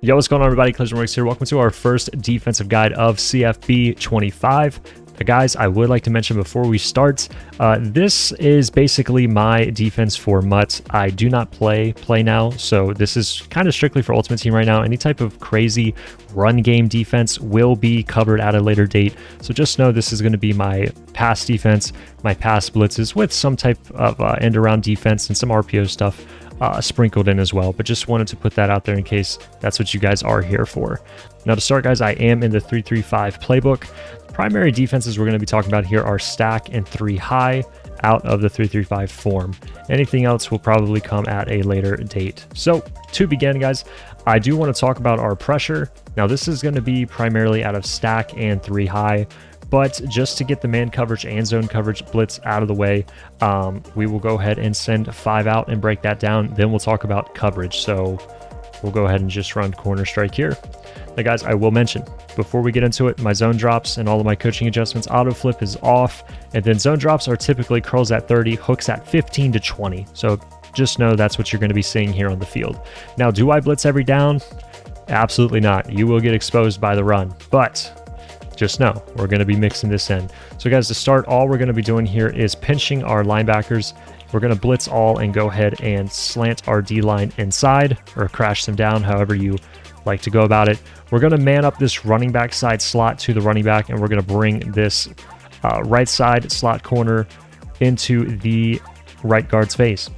Yo, what's going on, everybody? Collision Works here. Welcome to our first defensive guide of CFB 25. Guys, I would like to mention before we start, this is basically my defense for MUT. I do not play now, so this is kind of strictly for Ultimate Team right now. Any type of crazy run game defense will be covered at a later date, so just know this is going to be my pass defense, my pass blitzes with some type of end-around defense and some RPO stuff sprinkled in as well, but just wanted to put that out there in case that's what you guys are here for. Now to start, guys, I am in the 3-3-5 playbook. Primary defenses we're going to be talking about here are stack and 3 high out of the 3-3-5 form. Anything else will probably come at a later date. So to begin, guys, I do want to talk about our pressure. Now this is going to be primarily out of stack and 3 high, but just to get the man coverage and zone coverage blitz out of the way, we will go ahead and send 5 out and break that down. Then we'll talk about coverage. So we'll go ahead and just run corner strike here. Now guys, I will mention before we get into it, my zone drops and all of my coaching adjustments, auto flip is off, and then zone drops are typically curls at 30, hooks at 15 to 20. So just know that's what you're going to be seeing here on the field. Now, do I blitz every down? Absolutely not. You will get exposed by the run, but just know we're going to be mixing this in. So guys, to start, all we're going to be doing here is pinching our linebackers. We're going to blitz all and go ahead and slant our D-line inside or crash them down, however you like to go about it. We're going to man up this running back side slot to the running back, and we're going to bring this right side slot corner into the right guard's face.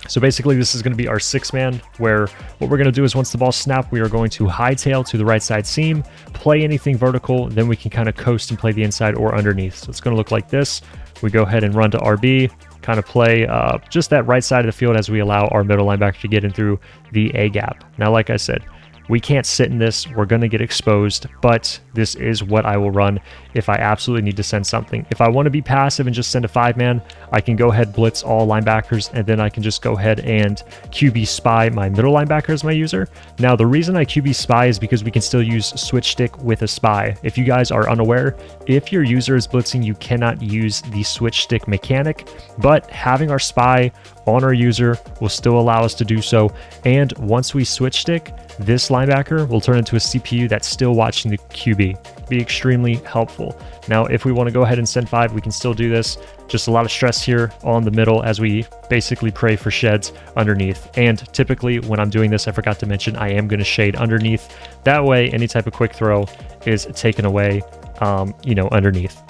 So basically this is going to be our 6-man, where what we're going to do is once the ball snapped, we are going to hightail to the right side seam, play anything vertical, then we can kind of coast and play the inside or underneath. So it's going to look like this. We go ahead and run to RB, kind of play just that right side of the field as we allow our middle linebacker to get in through the A gap. Now, like I said, we can't sit in this. We're going to get exposed, but this is what I will run if I absolutely need to send something. If I want to be passive and just send a 5-man, I can go ahead, blitz all linebackers, and then I can just go ahead and QB spy my middle linebacker as my user. Now, the reason I QB spy is because we can still use switch stick with a spy. If you guys are unaware, if your user is blitzing, you cannot use the switch stick mechanic, but having our spy on our user will still allow us to do so. And once we switch stick, this linebacker will turn into a CPU that's still watching the QB. Be extremely helpful. Now, if we want to go ahead and send 5, we can still do this. Just a lot of stress here on the middle as we basically pray for sheds underneath. And typically when I'm doing this, I forgot to mention I am going to shade underneath. That way, any type of quick throw is taken away, underneath.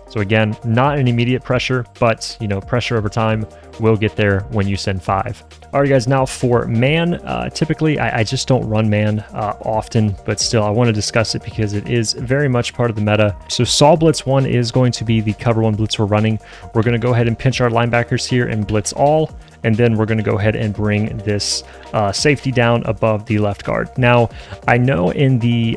So again, not an immediate pressure, but pressure over time will get there when you send 5. All right, guys, now for man, typically I just don't run man often, but still I want to discuss it because it is very much part of the meta. So Saw Blitz 1 is going to be the cover 1 blitz we're running. We're going to go ahead and pinch our linebackers here and blitz all, and then we're going to go ahead and bring this safety down above the left guard. Now, I know in the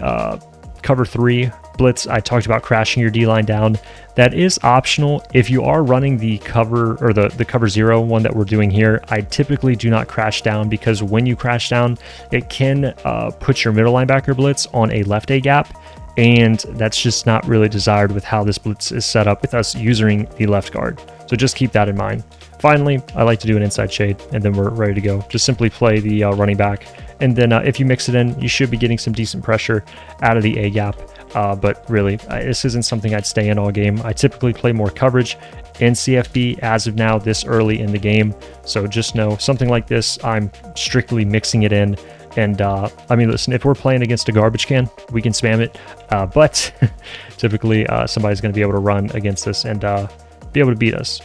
cover 3 blitz, I talked about crashing your D-line down. That is optional. If you are running the cover or the cover 0 one that we're doing here, I typically do not crash down because when you crash down, it can put your middle linebacker blitz on a left A gap, and that's just not really desired with how this blitz is set up with us using the left guard. So just keep that in mind. Finally, I like to do an inside shade, and then we're ready to go. Just simply play the running back, and then if you mix it in, you should be getting some decent pressure out of the A gap. But really, this isn't something I'd stay in all game. I typically play more coverage in CFB as of now this early in the game. So just know something like this, I'm strictly mixing it in. And listen, if we're playing against a garbage can, we can spam it. But typically somebody's going to be able to run against us and be able to beat us.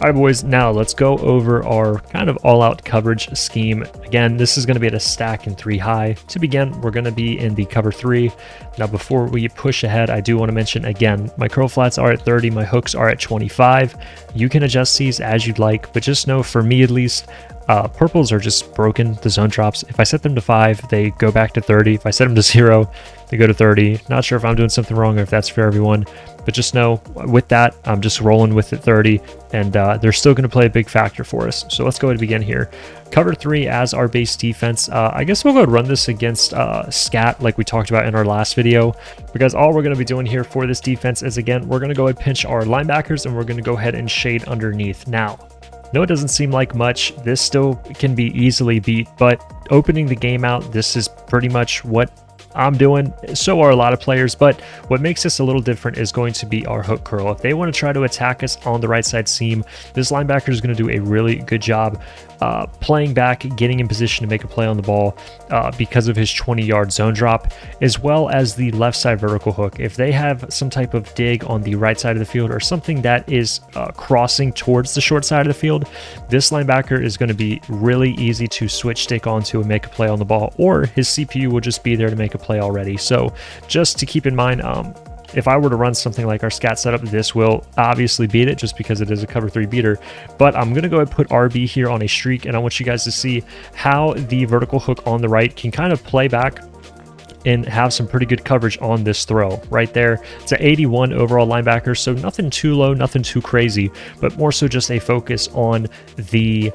All right, boys, now let's go over our kind of all-out coverage scheme. Again, this is going to be at a stack and 3 high. To begin, we're going to be in the cover 3. Now, before we push ahead, I do want to mention, again, my curl flats are at 30, my hooks are at 25. You can adjust these as you'd like, but just know, for me at least, purples are just broken, the zone drops. If I set them to 5, they go back to 30. If I set them to 0, they go to 30. Not sure if I'm doing something wrong or if that's for everyone, but just know with that, I'm just rolling with it 30, and they're still going to play a big factor for us. So let's go ahead and begin here. Cover 3 as our base defense. I guess we'll go ahead and run this against scat like we talked about in our last video, because all we're going to be doing here for this defense is, again, we're going to go ahead and pinch our linebackers, and we're going to go ahead and shade underneath. Now, No, it doesn't seem like much. This still can be easily beat, but opening the game out, this is pretty much what I'm doing. So are a lot of players, but what makes this a little different is going to be our hook curl. If they want to try to attack us on the right side seam, this linebacker is going to do a really good job playing back, getting in position to make a play on the ball because of his 20-yard zone drop, as well as the left side vertical hook. If they have some type of dig on the right side of the field or something that is crossing towards the short side of the field, this linebacker is going to be really easy to switch stick onto and make a play on the ball, or his CPU will just be there to make a play already. So just to keep in mind, if I were to run something like our scat setup, this will obviously beat it just because it is a cover 3 beater. But I'm going to go ahead and put RB here on a streak, and I want you guys to see how the vertical hook on the right can kind of play back and have some pretty good coverage on this throw right there. It's an 81 overall linebacker, so nothing too low, nothing too crazy, but more so just a focus on the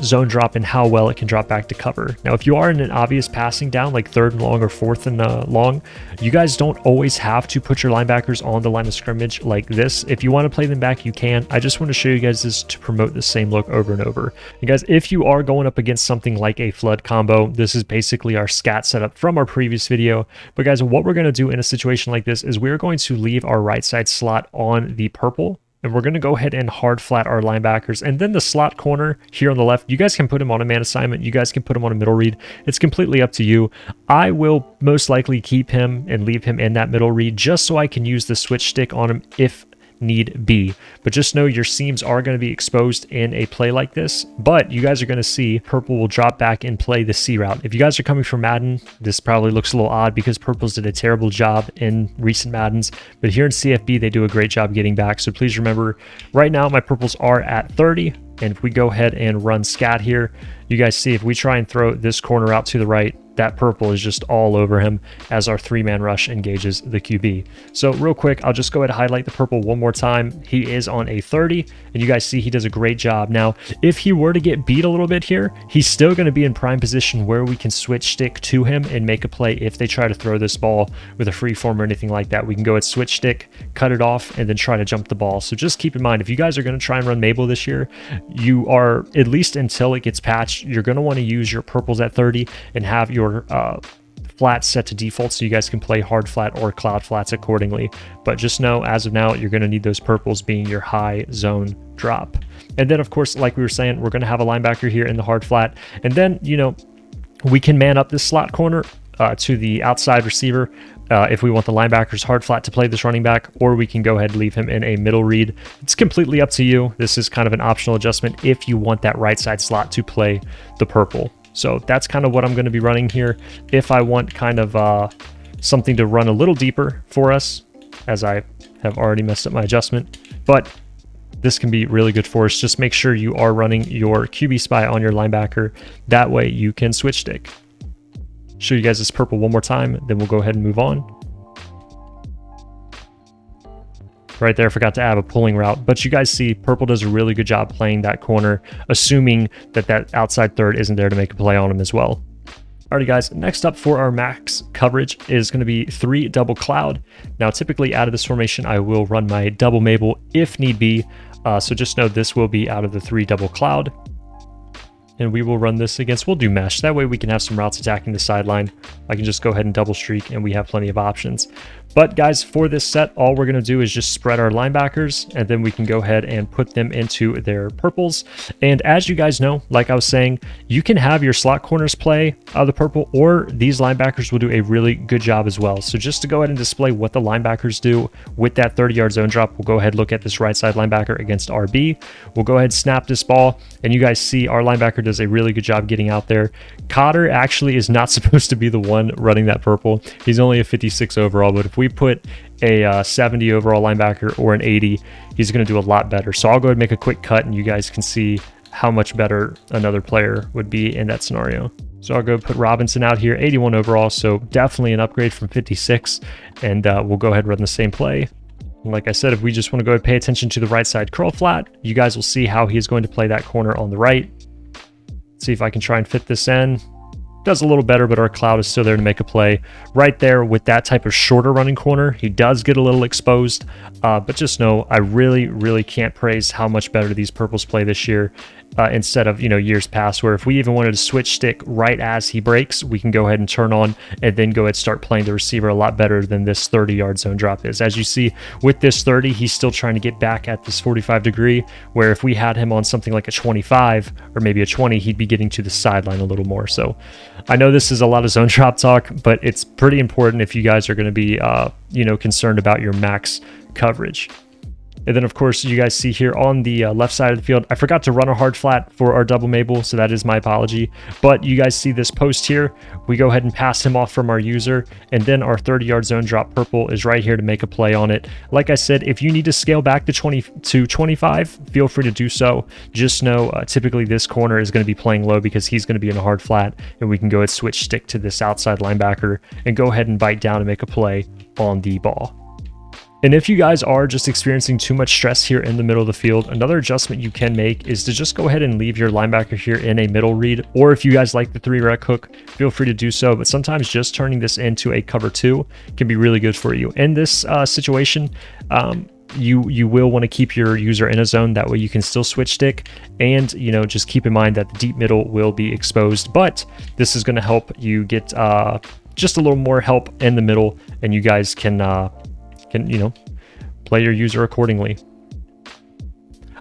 zone drop and how well it can drop back to cover. Now, if you are in an obvious passing down, like 3rd and long or 4th and long, you guys don't always have to put your linebackers on the line of scrimmage like this. If you want to play them back, you can. I just want to show you guys this to promote the same look over and over. And guys, if you are going up against something like a flood combo, this is basically our scat setup from our previous video. But guys, what we're going to do in a situation like this is we're going to leave our right side slot on the purple, and we're going to go ahead and hard flat our linebackers. And then the slot corner here on the left, you guys can put him on a man assignment. You guys can put him on a middle read. It's completely up to you. I will most likely keep him and leave him in that middle read just so I can use the switch stick on him if need be. But just know your seams are going to be exposed in a play like this, but you guys are going to see purple will drop back and play the C route. If you guys are coming from Madden, this probably looks a little odd because purples did a terrible job in recent Maddens, but here in CFB they do a great job getting back. So please remember, right now my purples are at 30, and if we go ahead and run scat here, you guys see if we try and throw this corner out to the right, that purple is just all over him as our 3-man rush engages the QB. So real quick, I'll just go ahead and highlight the purple one more time. He is on a 30, and you guys see he does a great job. Now, if he were to get beat a little bit here, he's still going to be in prime position where we can switch stick to him and make a play if they try to throw this ball with a free form or anything like that. We can go at switch stick, cut it off, and then try to jump the ball. So just keep in mind, if you guys are going to try and run Mabel this year, you are, at least until it gets patched, you're going to want to use your purples at 30 and have your flats set to default so you guys can play hard flat or cloud flats accordingly. But just know, as of now, you're going to need those purples being your high zone drop. And then, of course, like we were saying, we're going to have a linebacker here in the hard flat. And then, you know, we can man up this slot corner to the outside receiver if we want the linebackers hard flat to play this running back, or we can go ahead and leave him in a middle read. It's completely up to you. This is kind of an optional adjustment if you want that right side slot to play the purple. So that's kind of what I'm going to be running here. If I want kind of something to run a little deeper for us, as I have already messed up my adjustment, but this can be really good for us. Just make sure you are running your QB spy on your linebacker. That way you can switch stick. Show you guys this purple one more time, then we'll go ahead and move on. Right there, forgot to add a pulling route, but you guys see purple does a really good job playing that corner, assuming that that outside third isn't there to make a play on him as well. Alrighty guys, next up for our max coverage is going to be 3 double cloud. Now typically out of this formation I will run my double Mabel if need be, so just know this will be out of the 3 double cloud. And we will run this against, we'll do mesh. That way we can have some routes attacking the sideline. I can just go ahead and double streak and we have plenty of options. But guys, for this set, all we're gonna do is just spread our linebackers, and then we can go ahead and put them into their purples. And as you guys know, like I was saying, you can have your slot corners play the purple, or these linebackers will do a really good job as well. So just to go ahead and display what the linebackers do with that 30-yard zone drop, we'll go ahead and look at this right side linebacker against RB. We'll go ahead and snap this ball, and you guys see our linebacker does a really good job getting out there. Cotter actually is not supposed to be the one running that purple. He's only a 56 overall, but if we put a 70 overall linebacker or an 80, he's going to do a lot better. So I'll go ahead and make a quick cut, and you guys can see how much better another player would be in that scenario. So I'll go put Robinson out here, 81 overall, so definitely an upgrade from 56, and we'll go ahead and run the same play. Like I said, if we just want to go ahead and pay attention to the right side curl flat, you guys will see how he is going to play that corner on the right. See if I can try and fit this in. does a little better, but our cloud is still there to make a play. Right there with that type of shorter running corner, he does get a little exposed, but just know I really can't praise how much better these purples play this year. Instead of, years past, where if we even wanted to switch stick right as he breaks, we can go ahead and turn on and then go ahead and start playing the receiver a lot better than this 30-yard zone drop is. As you see with this 30, he's still trying to get back at this 45 degree, where if we had him on something like a 25 or maybe a 20, he'd be getting to the sideline a little more. So I know this is a lot of zone drop talk, but it's pretty important if you guys are going to be, concerned about your max coverage. And then, of course, you guys see here on the left side of the field, I forgot to run a hard flat for our double Mabel, so that is my apology. But you guys see this post here. We go ahead and pass him off from our user, and then our 30-yard zone drop purple is right here to make a play on it. Like I said, if you need to scale back to 20 to 25, feel free to do so. Just know typically this corner is going to be playing low because he's going to be in a hard flat, and we can go ahead and switch stick to this outside linebacker and go ahead and bite down and make a play on the ball. And if you guys are just experiencing too much stress here in the middle of the field, another adjustment you can make is to just go ahead and leave your linebacker here in a middle read, or if you guys like the 3 rec hook, feel free to do so. But sometimes just turning this into a cover 2 can be really good for you. In this situation, you will want to keep your user in a zone. That way you can still switch stick, and just keep in mind that the deep middle will be exposed, but this is going to help you get just a little more help in the middle, and you guys can play your user accordingly.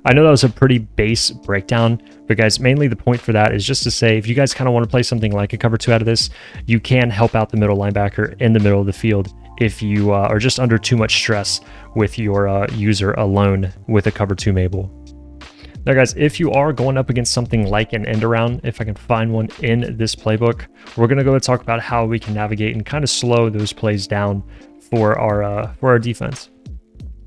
I know that was a pretty base breakdown, but guys, mainly the point for that is just to say, if you guys kind of want to play something like a cover 2 out of this, you can help out the middle linebacker in the middle of the field if you are just under too much stress with your user alone with a cover 2 Mabel. Now guys, if you are going up against something like an end around, if I can find one in this playbook, we're going to go and talk about how we can navigate and kind of slow those plays down for our defense.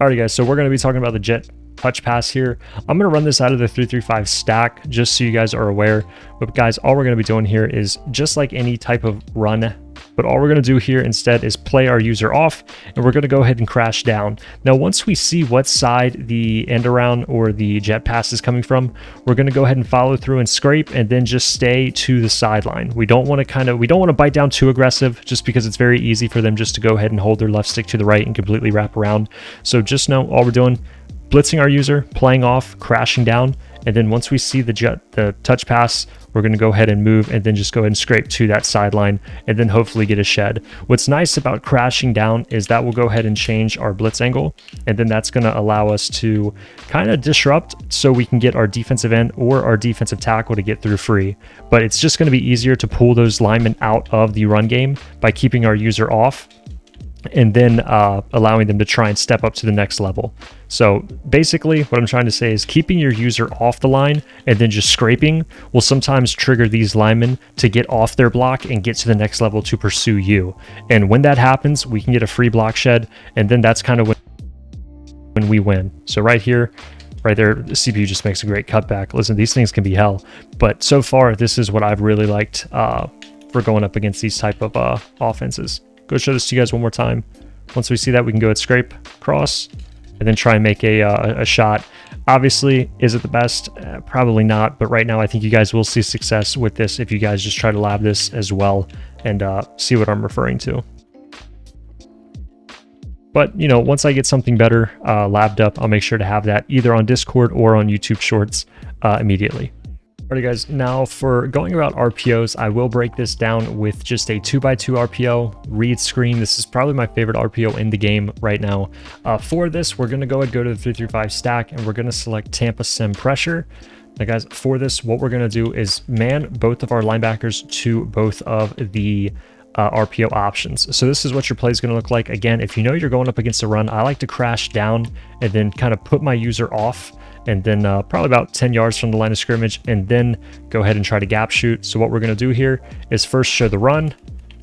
Alrighty guys, so we're going to be talking about the jet touch pass here. I'm going to run this out of the 3-3-5 stack just so you guys are aware. But guys, all we're going to be doing here is just like any type of run, but all we're going to do here instead is play our user off, and we're going to go ahead and crash down. Now, once we see what side the end around or the jet pass is coming from, we're going to go ahead and follow through and scrape, and then just stay to the sideline. We don't want to bite down too aggressive, just because it's very easy for them just to go ahead and hold their left stick to the right and completely wrap around. So just know all we're doing, blitzing our user, playing off, crashing down, and then once we see the touch pass, we're going to go ahead and move, and then just go ahead and scrape to that sideline, and then hopefully get a shed. What's nice about crashing down is that we'll go ahead and change our blitz angle, and then that's going to allow us to kind of disrupt so we can get our defensive end or our defensive tackle to get through free. But it's just going to be easier to pull those linemen out of the run game by keeping our user off, and then allowing them to try and step up to the next level. So basically what I'm trying to say is keeping your user off the line and then just scraping will sometimes trigger these linemen to get off their block and get to the next level to pursue you. And when that happens, we can get a free block shed, and then that's kind of when we win. So right here, right there, the CPU just makes a great cutback. Listen, these things can be hell, but so far this is what I've really liked for going up against these type of offenses. Go show this to you guys one more time. Once we see that, we can go ahead, scrape, cross, and then try and make a shot. Obviously, is it the best? Probably not, but right now I think you guys will see success with this if you guys just try to lab this as well and see what I'm referring to. But, once I get something better labbed up, I'll make sure to have that either on Discord or on YouTube Shorts immediately. Alright guys, now for going about RPOs, I will break this down with just a 2x2 RPO, read screen. This is probably my favorite RPO in the game right now. For this, we're going to go to the 3-3-5 stack, and we're going to select Tampa Sim Pressure. Now guys, for this, what we're going to do is man both of our linebackers to both of the RPO options. So this is what your play is going to look like. Again, if you know you're going up against a run, I like to crash down and then kind of put my user off, and then probably about 10 yards from the line of scrimmage, and then go ahead and try to gap shoot. So what we're going to do here is first show the run.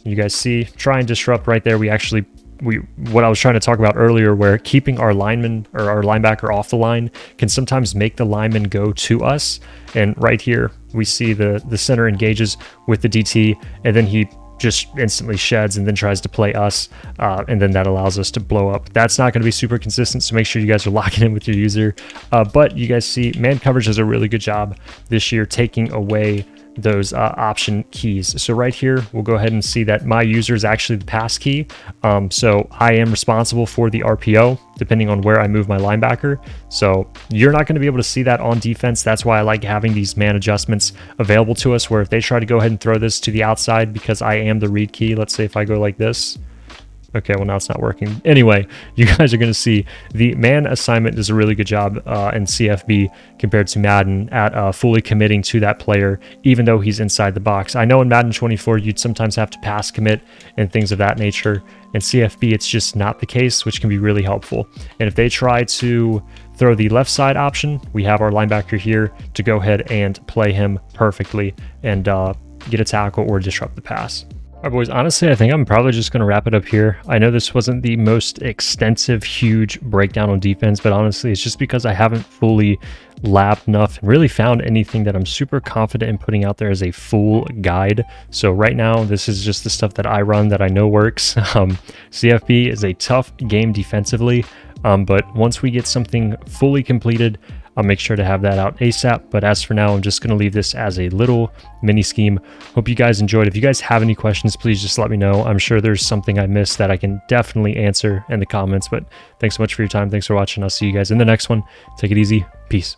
You guys see, try and disrupt right there. What I was trying to talk about earlier, where keeping our lineman or our linebacker off the line can sometimes make the lineman go to us. And right here, we see the center engages with the DT, and then he just instantly sheds and then tries to play us, and then that allows us to blow up. That's not going to be super consistent, so make sure you guys are locking in with your user. But you guys see, man coverage does a really good job this year taking away those option keys. So right here, we'll go ahead and see that my user is actually the pass key. So I am responsible for the RPO, depending on where I move my linebacker. So you're not going to be able to see that on defense. That's why I like having these man adjustments available to us, where if they try to go ahead and throw this to the outside because I am the read key, let's say if I go like this. Okay, well now it's not working. Anyway, you guys are going to see the man assignment does a really good job in CFB compared to Madden at fully committing to that player, even though he's inside the box. I know in Madden 24, you'd sometimes have to pass commit and things of that nature. In CFB, it's just not the case, which can be really helpful. And if they try to throw the left side option, we have our linebacker here to go ahead and play him perfectly and get a tackle or disrupt the pass. All right, boys, honestly, I think I'm probably just going to wrap it up here. I know this wasn't the most extensive, huge breakdown on defense, but honestly, it's just because I haven't fully labbed enough and really found anything that I'm super confident in putting out there as a full guide. So right now, this is just the stuff that I run that I know works. CFB is a tough game defensively, but once we get something fully completed, I'll make sure to have that out ASAP. But as for now, I'm just going to leave this as a little mini scheme. Hope you guys enjoyed. If you guys have any questions, please just let me know. I'm sure there's something I missed that I can definitely answer in the comments. But thanks so much for your time. Thanks for watching. I'll see you guys in the next one. Take it easy. Peace.